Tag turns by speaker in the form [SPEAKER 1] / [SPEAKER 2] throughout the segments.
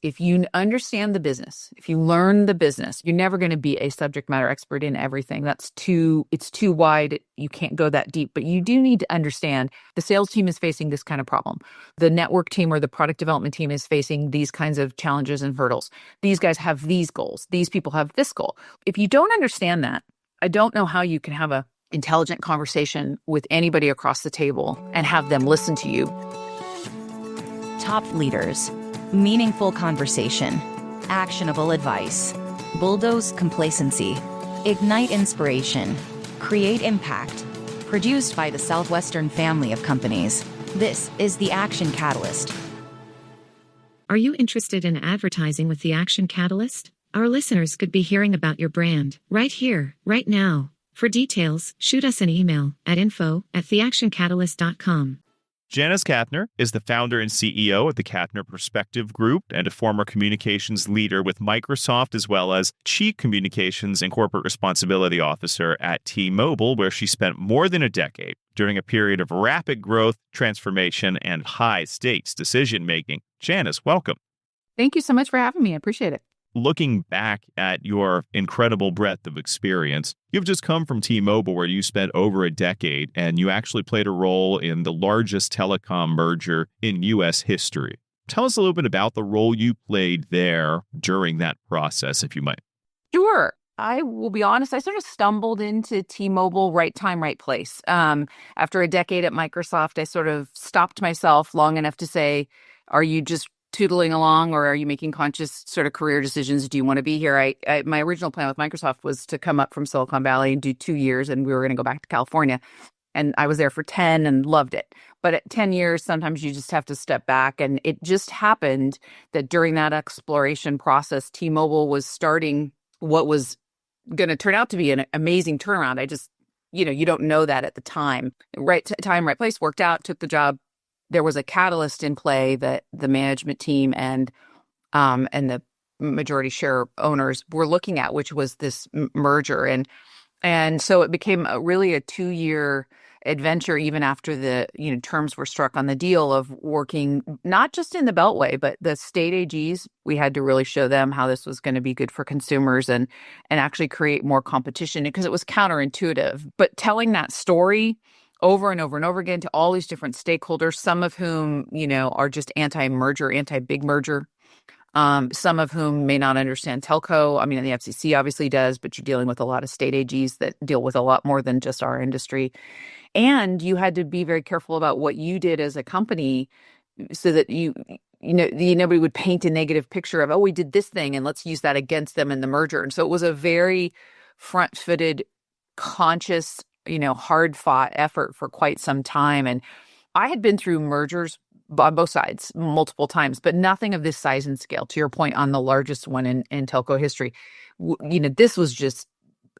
[SPEAKER 1] if you understand the business, if you learn the business, you're never going to be a subject matter expert in everything. It's too wide. You can't go that deep, but you do need to understand the sales team is facing this kind of problem. The network team or the product development team is facing these kinds of challenges and hurdles. These guys have these goals. These people have this goal. If you don't understand that, I don't know how you can have a intelligent conversation with anybody across the table and have them listen to you.
[SPEAKER 2] Top leaders. Meaningful conversation. Actionable advice. Bulldoze complacency. Ignite inspiration. Create impact. Produced by the Southwestern family of companies. This is the Action Catalyst.
[SPEAKER 3] Are you interested in advertising with the Action Catalyst? Our listeners could be hearing about your brand right here, right now. For details, shoot us an email at info@theactioncatalyst.com.
[SPEAKER 4] Janice Kapner is the founder and CEO of the Kapner Perspective Group and a former communications leader with Microsoft, as well as Chief Communications and Corporate Responsibility Officer at T-Mobile, where she spent more than a decade during a period of rapid growth, transformation, and high-stakes decision-making. Janice, welcome.
[SPEAKER 1] Thank you so much for having me. I appreciate it.
[SPEAKER 4] Looking back at your incredible breadth of experience, you've just come from T-Mobile, where you spent over a decade, and you actually played a role in the largest telecom merger in U.S. history. Tell us a little bit about the role you played there during that process, if you might.
[SPEAKER 1] Sure. I will be honest, I sort of stumbled into T-Mobile right time, right place. After a decade at Microsoft, I sort of stopped myself long enough to say, are you just tootling along, or are you making conscious sort of career decisions? Do you want to be here? My original plan with Microsoft was to come up from Silicon Valley and do 2 years, and we were going to go back to California. And I was there for 10 and loved it. But at 10 years, sometimes you just have to step back. And it just happened that during that exploration process, T-Mobile was starting what was going to turn out to be an amazing turnaround. I just, you don't know that at the time. Right time, right place, worked out, took the job. There was a catalyst in play that the management team and the majority share owners were looking at, which was this merger. And so it became really a 2-year adventure, even after the terms were struck on the deal, of working not just in the Beltway, but the state AGs. We had to really show them how this was going to be good for consumers and actually create more competition, because it was counterintuitive. But telling that story over and over and over again to all these different stakeholders, some of whom, are just anti-merger, anti-big merger. Some of whom may not understand telco. I mean, the FCC obviously does, but you're dealing with a lot of state AGs that deal with a lot more than just our industry. And you had to be very careful about what you did as a company so that nobody would paint a negative picture of, oh, we did this thing and let's use that against them in the merger. And so it was a very front-footed, conscious, hard-fought effort for quite some time. And I had been through mergers on both sides multiple times, but nothing of this size and scale. To your point on the largest one in telco history, this was just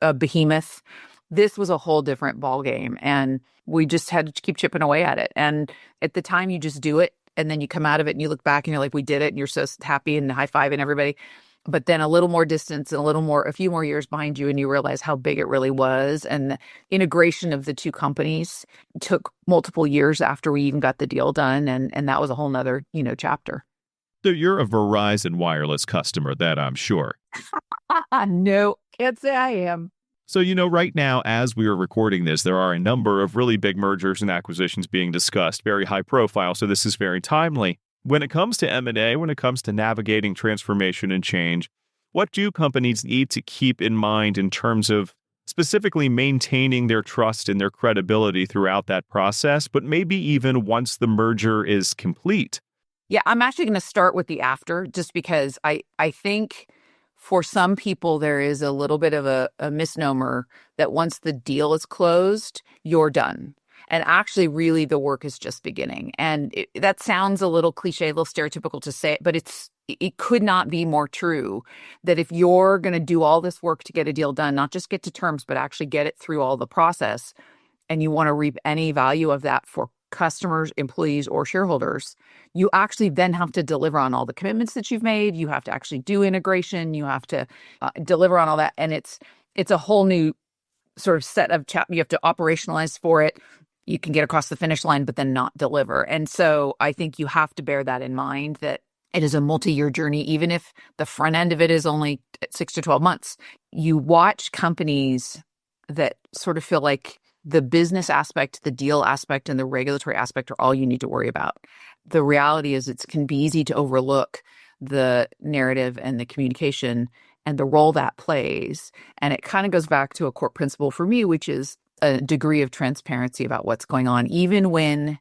[SPEAKER 1] a behemoth. This was a whole different ballgame, and we just had to keep chipping away at it. And at the time, you just do it, and then you come out of it and you look back and you're like, we did it, and you're so happy and high-fiving everybody. But then a little more distance and a few more years behind you, and you realize how big it really was. And the integration of the two companies took multiple years after we even got the deal done. And that was a whole nother, chapter.
[SPEAKER 4] So you're a Verizon wireless customer, that I'm sure.
[SPEAKER 1] No, can't say I am.
[SPEAKER 4] So, right now, as we are recording this, there are a number of really big mergers and acquisitions being discussed, very high profile. So this is very timely. When it comes to M&A, when it comes to navigating transformation and change, what do companies need to keep in mind in terms of specifically maintaining their trust and their credibility throughout that process, but maybe even once the merger is complete?
[SPEAKER 1] Yeah, I'm actually going to start with the after, just because I think for some people there is a little bit of a misnomer that once the deal is closed, you're done. And actually, really, the work is just beginning. And that sounds a little cliche, a little stereotypical to say it, but it could not be more true that if you're going to do all this work to get a deal done, not just get to terms, but actually get it through all the process, and you want to reap any value of that for customers, employees, or shareholders, you actually then have to deliver on all the commitments that you've made. You have to actually do integration. You have to deliver on all that. And it's a whole new sort of set of you have to operationalize for it. You can get across the finish line, but then not deliver. And so I think you have to bear that in mind, that It is a multi-year journey, even if the front end of it is only 6 to 12 months. You watch companies that sort of feel like the business aspect, the deal aspect, and the regulatory aspect are all you need to worry about. The reality is it can be easy to overlook the narrative and the communication and the role that plays. And it kind of goes back to a core principle for me, which is a degree of transparency about what's going on, even when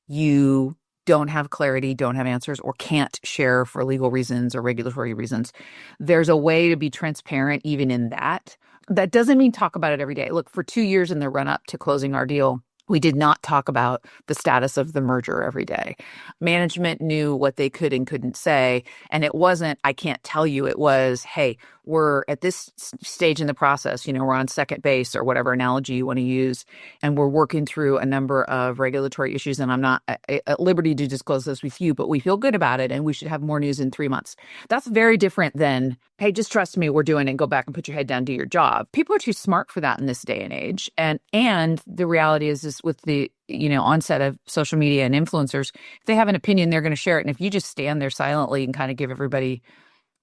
[SPEAKER 1] you don't have clarity, don't have answers, or can't share for legal reasons or regulatory reasons. There's a way to be transparent even in that. That doesn't mean talk about it every day. Look, for 2 years in the run up to closing our deal, we did not talk about the status of the merger every day. Management knew what they could and couldn't say. And it wasn't, I can't tell you. It was, hey, we're at this stage in the process, we're on second base or whatever analogy you want to use. And we're working through a number of regulatory issues. And I'm not at liberty to disclose this with you, but we feel good about it. And we should have more news in 3 months. That's very different than, hey, just trust me, we're doing it, and go back and put your head down, do your job. People are too smart for that in this day and age. And the reality is with the onset of social media and influencers, if they have an opinion, they're going to share it. And if you just stand there silently and kind of give everybody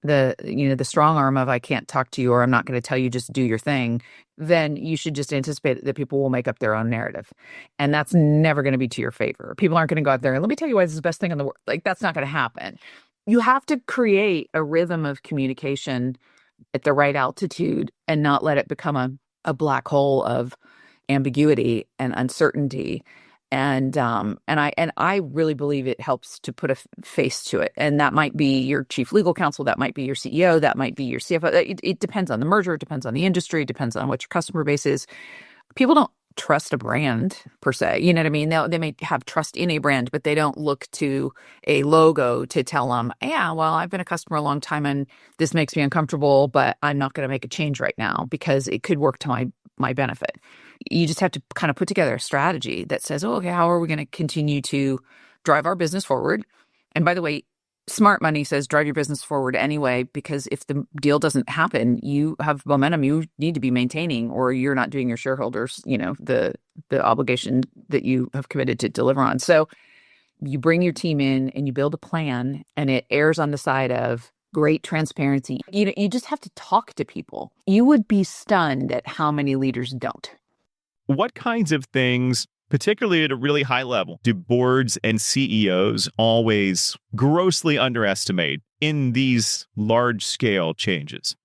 [SPEAKER 1] the strong arm of, I can't talk to you, or I'm not going to tell you, just do your thing, then you should just anticipate that people will make up their own narrative. And that's never going to be to your favor. People aren't going to go out there and let me tell you why this is the best thing in the world. Like, that's not going to happen. You have to create a rhythm of communication at the right altitude and not let it become a black hole of ambiguity and uncertainty. And I really believe it helps to put a face to it. And that might be your chief legal counsel, that might be your CEO, that might be your CFO. It depends on the merger, it depends on the industry, it depends on what your customer base is. People don't trust a brand per se. You know what I mean? They may have trust in a brand, but they don't look to a logo to tell them, yeah, well, I've been a customer a long time and this makes me uncomfortable, but I'm not going to make a change right now because it could work to my benefit. You just have to kind of put together a strategy that says, oh, okay, how are we going to continue to drive our business forward? And by the way, smart money says drive your business forward anyway, because if the deal doesn't happen, you have momentum you need to be maintaining, or you're not doing your shareholders, the obligation that you have committed to deliver on. So you bring your team in and you build a plan, and it errs on the side of great transparency. You just have to talk to people. You would be stunned at how many leaders don't.
[SPEAKER 4] What kinds of things, particularly at a really high level, do boards and CEOs always grossly underestimate in these large-scale changes?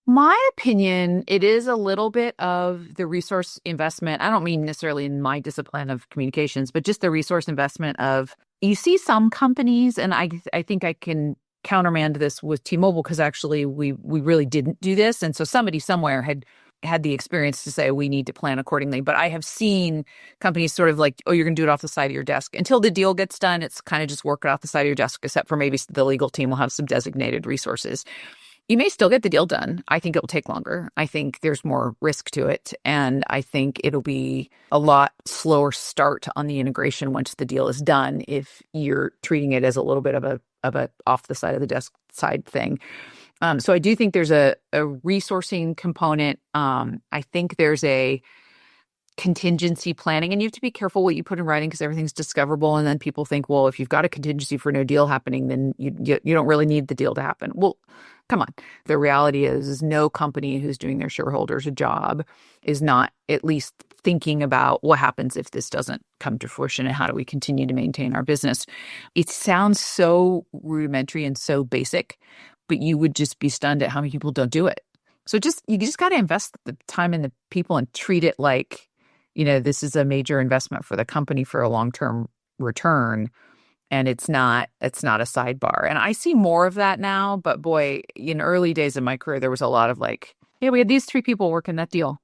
[SPEAKER 1] My opinion, it is a little bit of the resource investment. I don't mean necessarily in my discipline of communications, but just the resource investment of, you see some companies, and I think I can countermand this with T-Mobile, because actually we really didn't do this. And so somebody somewhere had the experience to say we need to plan accordingly. But I have seen companies sort of like, oh, you're going to do it off the side of your desk. Until the deal gets done, it's kind of just work it off the side of your desk, except for maybe the legal team will have some designated resources. You may still get the deal done. I think it will take longer. I think there's more risk to it. And I think it'll be a lot slower start on the integration once the deal is done, if you're treating it as a little bit of a off the side of the desk side thing. So I do think there's a resourcing component. I think there's a contingency planning, and you have to be careful what you put in writing, because everything's discoverable. And then people think, well, if you've got a contingency for no deal happening, then you don't really need the deal to happen. Well, come on. The reality is no company who's doing their shareholders a job is not at least thinking about what happens if this doesn't come to fruition, and how do we continue to maintain our business. It sounds so rudimentary and so basic, but you would just be stunned at how many people don't do it. So you just got to invest the time in the people and treat it like, this is a major investment for the company for a long-term return. And it's not a sidebar. And I see more of that now. But boy, in early days of my career, there was a lot of like, yeah, we had these 3 people working that deal.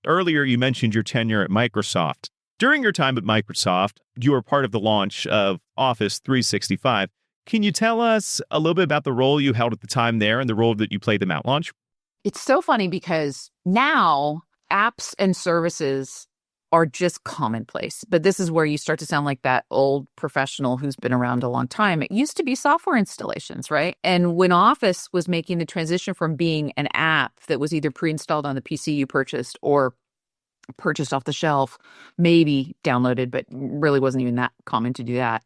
[SPEAKER 4] Earlier, you mentioned your tenure at Microsoft. During your time at Microsoft, you were part of the launch of Office 365. Can you tell us a little bit about the role you held at the time there and the role that you played in that launch?
[SPEAKER 1] It's so funny because now apps and services are just commonplace. But this is where you start to sound like that old professional who's been around a long time. It used to be software installations, right? And when Office was making the transition from being an app that was either pre-installed on the PC you purchased or purchased off the shelf, maybe downloaded, but really wasn't even that common to do that,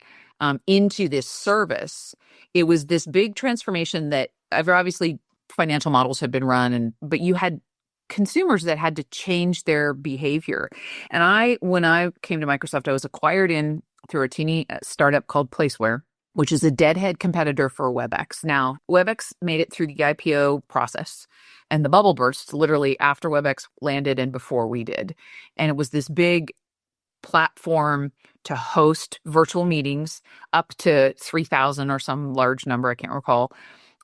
[SPEAKER 1] into this service, it was this big transformation that obviously financial models had been run, but you had consumers that had to change their behavior. And when I came to Microsoft, I was acquired in through a teeny startup called Placeware, which is a deadhead competitor for WebEx. Now, WebEx made it through the IPO process, and the bubble burst literally after WebEx landed and before we did. And it was this big platform to host virtual meetings up to 3,000 or some large number, I can't recall.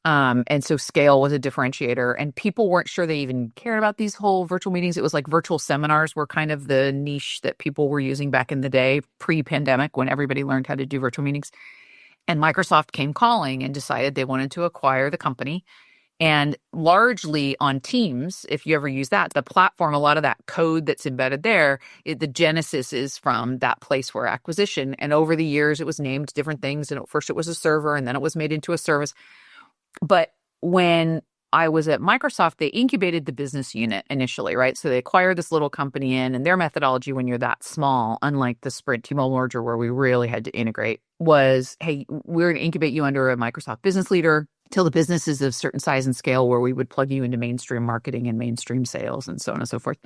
[SPEAKER 1] And so scale was a differentiator, and people weren't sure they even cared about these whole virtual meetings. It was like virtual seminars were kind of the niche that people were using back in the day, pre-pandemic, when everybody learned how to do virtual meetings. And Microsoft came calling and decided they wanted to acquire the company. And largely on Teams, if you ever use that, the platform, a lot of that code that's embedded there, the genesis is from that Placeware acquisition. And over the years, it was named different things. And at first it was a server, and then it was made into a service. But when I was at Microsoft, they incubated the business unit initially, right? So they acquired this little company and their methodology when you're that small, unlike the Sprint T-Mobile merger where we really had to integrate, was, hey, we're going to incubate you under a Microsoft business leader till the business is of certain size and scale where we would plug you into mainstream marketing and mainstream sales and so on and so forth.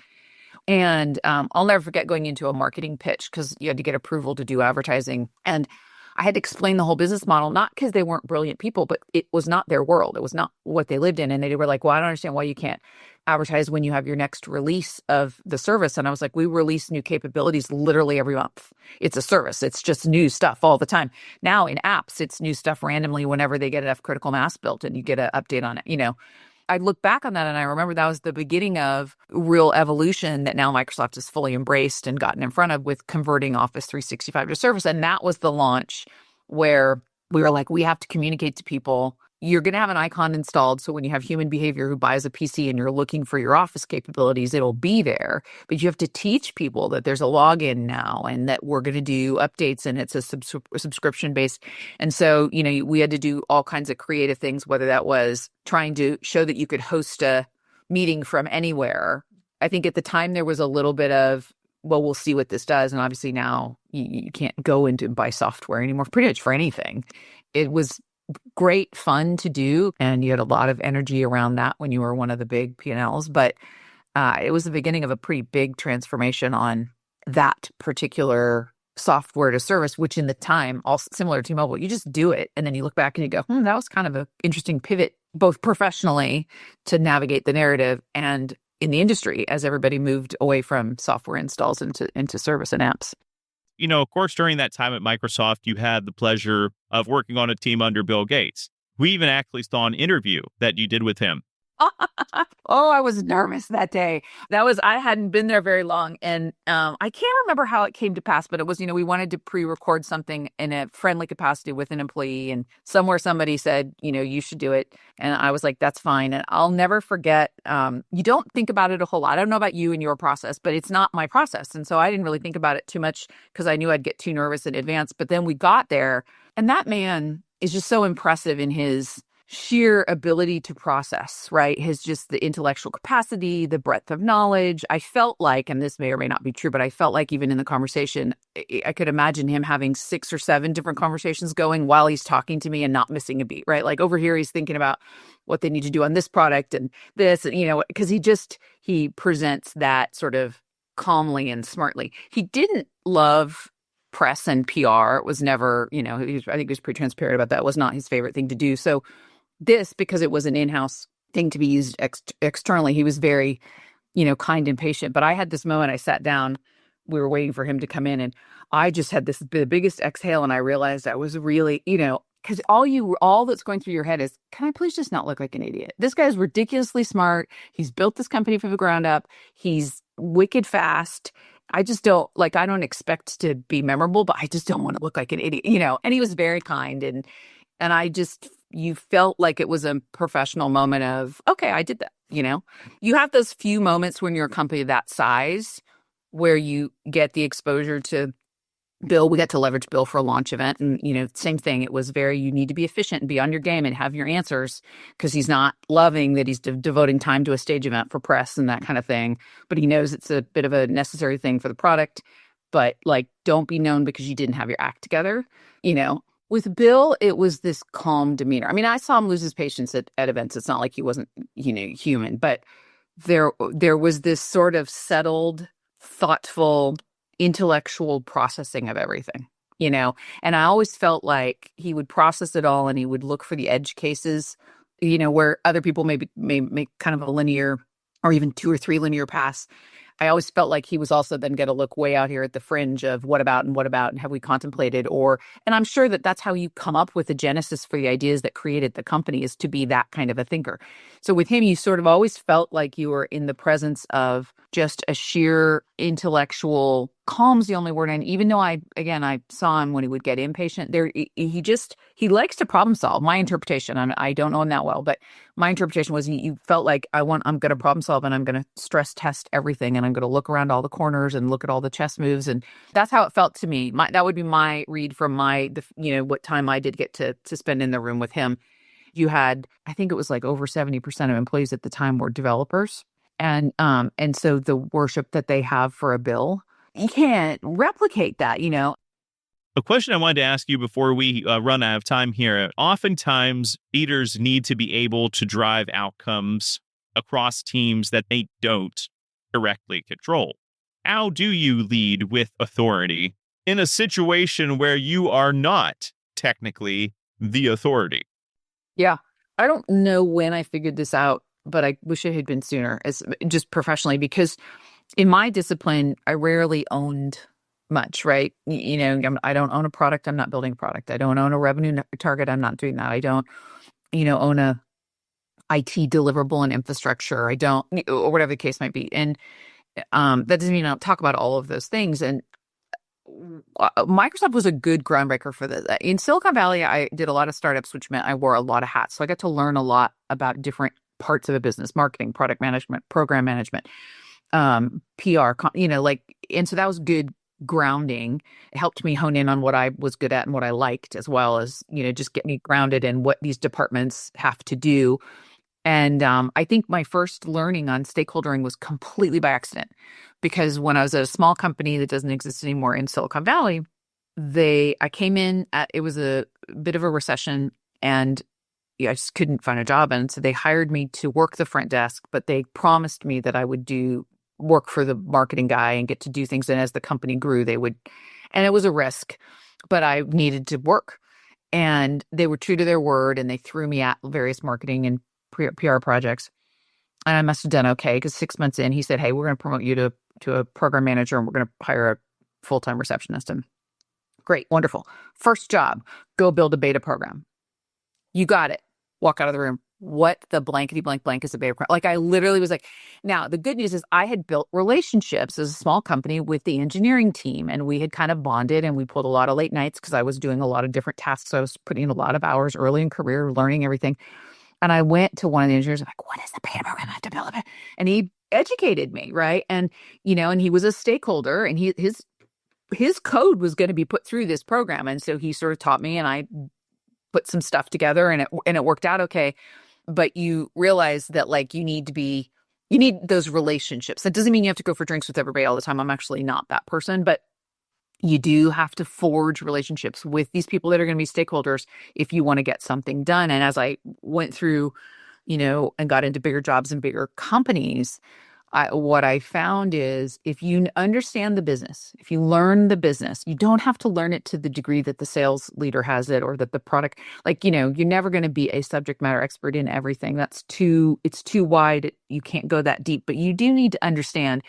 [SPEAKER 1] And I'll never forget going into a marketing pitch because you had to get approval to do advertising. And I had to explain the whole business model, not because they weren't brilliant people, but it was not their world. It was not what they lived in. And they were like, well, I don't understand why you can't advertise when you have your next release of the service. And I was like, we release new capabilities literally every month. It's a service. It's just new stuff all the time. Now in apps, it's new stuff randomly whenever they get enough critical mass built and you get an update on it, I look back on that and I remember that was the beginning of real evolution that now Microsoft has fully embraced and gotten in front of with converting Office 365 to Service. And that was the launch where we were like, we have to communicate to people. You're going to have an icon installed. So when you have human behavior who buys a PC and you're looking for your Office capabilities, it'll be there. But you have to teach people that there's a login now and that we're going to do updates and it's a subscription based. And so, we had to do all kinds of creative things, whether that was trying to show that you could host a meeting from anywhere. I think at the time there was a little bit of, well, we'll see what this does. And obviously now you can't go into and buy software anymore, pretty much for anything. It was great fun to do. And you had a lot of energy around that when you were one of the big P&Ls. But it was the beginning of a pretty big transformation on that particular software to service, which in the time, also similar to T-Mobile, you just do it. And then you look back and you go, that was kind of an interesting pivot, both professionally to navigate the narrative and in the industry as everybody moved away from software installs into service and apps.
[SPEAKER 4] Of course, during that time at Microsoft, you had the pleasure of working on a team under Bill Gates. We even actually saw an interview that you did with him.
[SPEAKER 1] Oh, I was nervous that day. I hadn't been there very long. And I can't remember how it came to pass, but it was, we wanted to pre-record something in a friendly capacity with an employee. And somewhere somebody said, you should do it. And I was like, that's fine. And I'll never forget, you don't think about it a whole lot. I don't know about you and your process, but it's not my process. And so I didn't really think about it too much because I knew I'd get too nervous in advance. But then we got there and that man is just so impressive in his sheer ability to process, right? The intellectual capacity, the breadth of knowledge. I felt like, and this may or may not be true, but I felt like even in the conversation, I could imagine him having 6 or 7 different conversations going while he's talking to me and not missing a beat, right? Like over here, he's thinking about what they need to do on this product and this, and, because he presents that sort of calmly and smartly. He didn't love press and PR. It was never, I think he was pretty transparent about that. It was not his favorite thing to do. So because it was an in-house thing to be used externally, he was very, kind and patient. But I had this moment, I sat down, we were waiting for him to come in, and I just had the biggest exhale, and I realized I was really, because all that's going through your head is, can I please just not look like an idiot? This guy's ridiculously smart. He's built this company from the ground up. He's wicked fast. I just don't, I don't expect to be memorable, but I just don't want to look like an idiot, and he was very kind. And you felt like it was a professional moment of, okay, I did that, You have those few moments when you're a company that size where you get the exposure to Bill. We got to leverage Bill for a launch event. And, same thing. It was you need to be efficient and be on your game and have your answers because he's not loving that he's devoting time to a stage event for press and that kind of thing. But he knows it's a bit of a necessary thing for the product. but like, don't be known because you didn't have your act together. With Bill, it was this calm demeanor. I mean, I saw him lose his patience at events. It's not like he wasn't, human, but there was this sort of settled, thoughtful, intellectual processing of everything, and I always felt like he would process it all and he would look for the edge cases, where other people may make kind of a linear or even 2 or 3 linear paths. I always felt like he was also then going to look way out here at the fringe of what about and have we contemplated, and I'm sure that that's how you come up with the genesis for the ideas that created the company, is to be that kind of a thinker. So with him, you sort of always felt like you were in the presence of just a sheer intellectual calm's the only word. And even though I saw him when he would get impatient, he likes to problem solve. My interpretation, I don't know him that well, but my interpretation was you felt like I'm going to problem solve and I'm going to stress test everything and I'm going to look around all the corners and look at all the chess moves. And that's how it felt to me. That would be my read from what time I did get to spend in the room with him. You had, I think it was like over 70% of employees at the time were developers. And so the worship that they have for a Bill, you can't replicate that,
[SPEAKER 4] A question I wanted to ask you before we run out of time here. Oftentimes, leaders need to be able to drive outcomes across teams that they don't directly control. How do you lead with authority in a situation where you are not technically the authority?
[SPEAKER 1] Yeah. I don't know when I figured this out, but I wish it had been sooner, as just professionally, because in my discipline, I rarely owned much, right? I don't own a product. I'm not building a product. I don't own a revenue target. I'm not doing that. I don't, own a IT deliverable and infrastructure. I don't, or whatever the case might be. And that doesn't mean I don't talk about all of those things. And Microsoft was a good groundbreaker for this. In Silicon Valley, I did a lot of startups, which meant I wore a lot of hats. So I got to learn a lot about different parts of a business: marketing, product management, program management, PR, and so that was good grounding. It helped me hone in on what I was good at and what I liked, as well as, just get me grounded in what these departments have to do. And I think my first learning on stakeholdering was completely by accident, because when I was at a small company that doesn't exist anymore in Silicon Valley, I came in it was a bit of a recession, and I just couldn't find a job. And so they hired me to work the front desk, but they promised me that I would do work for the marketing guy and get to do things. And as the company grew, and it was a risk, but I needed to work. And they were true to their word, and they threw me at various marketing and PR projects. And I must have done okay, because 6 months in, he said, "Hey, we're going to promote you to a program manager, and we're going to hire a full-time receptionist." And great, wonderful. First job, go build a beta program. You got it. Walk out of the room. What the blankety blank is a beta program? Like, I literally was like, now the good news is I had built relationships as a small company with the engineering team, and we had kind of bonded, and we pulled a lot of late nights because I was doing a lot of different tasks. I was putting in a lot of hours early in career, learning everything. And I went to one of the engineers, I'm like, "What is the beta program? I have to build it." And he educated me, right? And, and he was a stakeholder, and his code was going to be put through this program. And so he sort of taught me, and I put some stuff together, and it worked out okay. But you realize that, like, you need those relationships. That doesn't mean you have to go for drinks with everybody all the time. I'm actually not that person, but you do have to forge relationships with these people that are going to be stakeholders if you want to get something done. And as I went through, and got into bigger jobs and bigger companies, what I found is, if you understand the business, if you learn the business, you don't have to learn it to the degree that the sales leader has it, or that the product, you're never going to be a subject matter expert in everything. It's too wide. You can't go that deep, but you do need to understand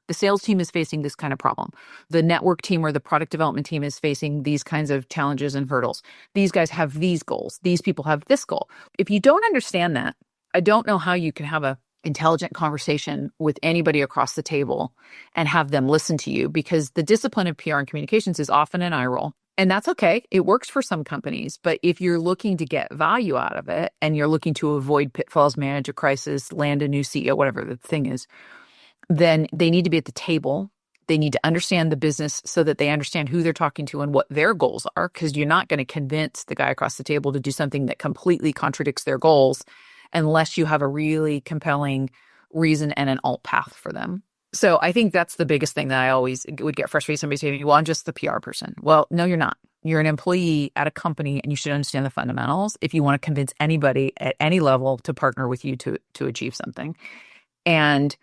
[SPEAKER 1] the sales team is facing this kind of problem. The network team or the product development team is facing these kinds of challenges and hurdles. These guys have these goals. These people have this goal. If you don't understand that, I don't know how you can have a intelligent conversation with anybody across the table and have them listen to you, because the discipline of PR and communications is often an eye roll. And that's okay. It works for some companies. But if you're looking to get value out of it, and you're looking to avoid pitfalls, manage a crisis, land a new CEO, whatever the thing is, then they need to be at the table. They need to understand the business so that they understand who they're talking to and what their goals are, because you're not going to convince the guy across the table to do something that completely contradicts their goals unless you have a really compelling reason and an alt path for them. So I think that's the biggest thing that I always would get frustrated. Somebody saying, well, I'm just the PR person. Well, no, you're not. You're an employee at a company and you should understand the fundamentals if you want to convince anybody at any level to partner with you to achieve something. And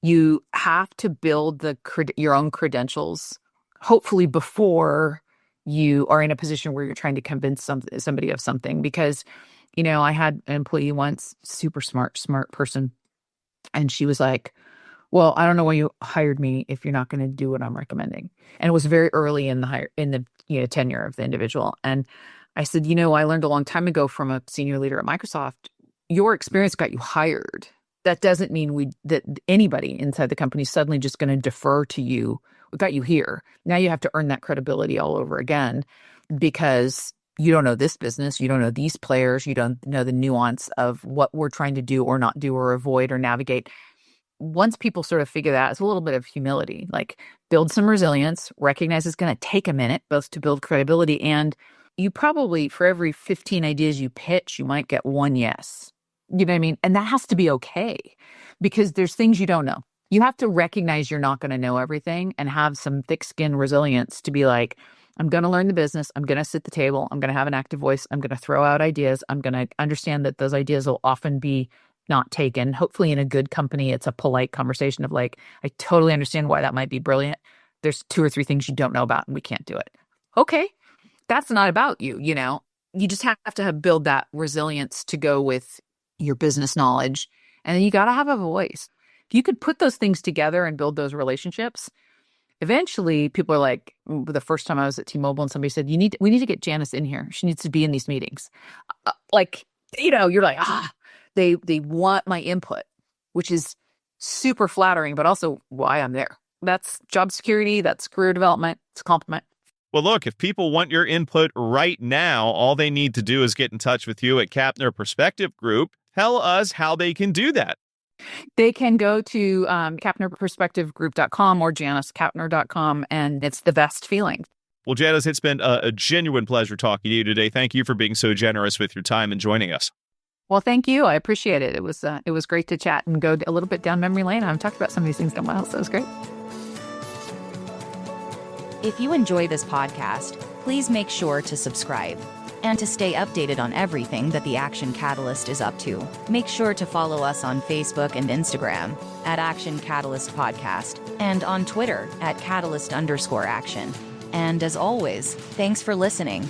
[SPEAKER 1] you have to build your own credentials, hopefully before you are in a position where you're trying to convince somebody of something. Because, I had an employee once, super smart person. And she was like, well, I don't know why you hired me if you're not going to do what I'm recommending. And it was very early in the tenure of the individual. And I said, I learned a long time ago from a senior leader at Microsoft, your experience got you hired. That doesn't mean that anybody inside the company is suddenly just going to defer to you. We got you here. Now you have to earn that credibility all over again because you don't know this business. You don't know these players. You don't know the nuance of what we're trying to do or not do or avoid or navigate. Once people sort of figure that, it's a little bit of humility, like build some resilience, recognize it's going to take a minute both to build credibility. And you probably, for every 15 ideas you pitch, you might get one yes. You know what I mean? And that has to be okay because there's things you don't know. You have to recognize you're not going to know everything and have some thick skin resilience to be like, I'm going to learn the business. I'm going to sit at the table. I'm going to have an active voice. I'm going to throw out ideas. I'm going to understand that those ideas will often be not taken. Hopefully in a good company, it's a polite conversation of like, I totally understand why that might be brilliant. There's 2 or 3 things you don't know about and we can't do it. Okay. That's not about you. You just have to build that resilience to go with your business knowledge. And then you got to have a voice. If you could put those things together and build those relationships, eventually people are like, the first time I was at T-Mobile and somebody said, we need to get Janice in here. She needs to be in these meetings. You're like, they want my input, which is super flattering, but also why I'm there. That's job security. That's career development. It's a compliment.
[SPEAKER 4] Well, look, if people want your input right now, all they need to do is get in touch with you at Kapner Perspective Group. Tell us how they can do that.
[SPEAKER 1] They can go to kapnerperspectivegroup.com or janicekapner.com, and it's the best feeling.
[SPEAKER 4] Well, Janice, it's been a genuine pleasure talking to you today. Thank you for being so generous with your time and joining us.
[SPEAKER 1] Well, thank you. I appreciate it. It was great to chat and go a little bit down memory lane. I haven't talked about some of these things in a while, so it was great.
[SPEAKER 2] If you enjoy this podcast, please make sure to subscribe. And to stay updated on everything that the Action Catalyst is up to, make sure to follow us on Facebook and Instagram at Action Catalyst Podcast and on Twitter at Catalyst_Action. And as always, thanks for listening.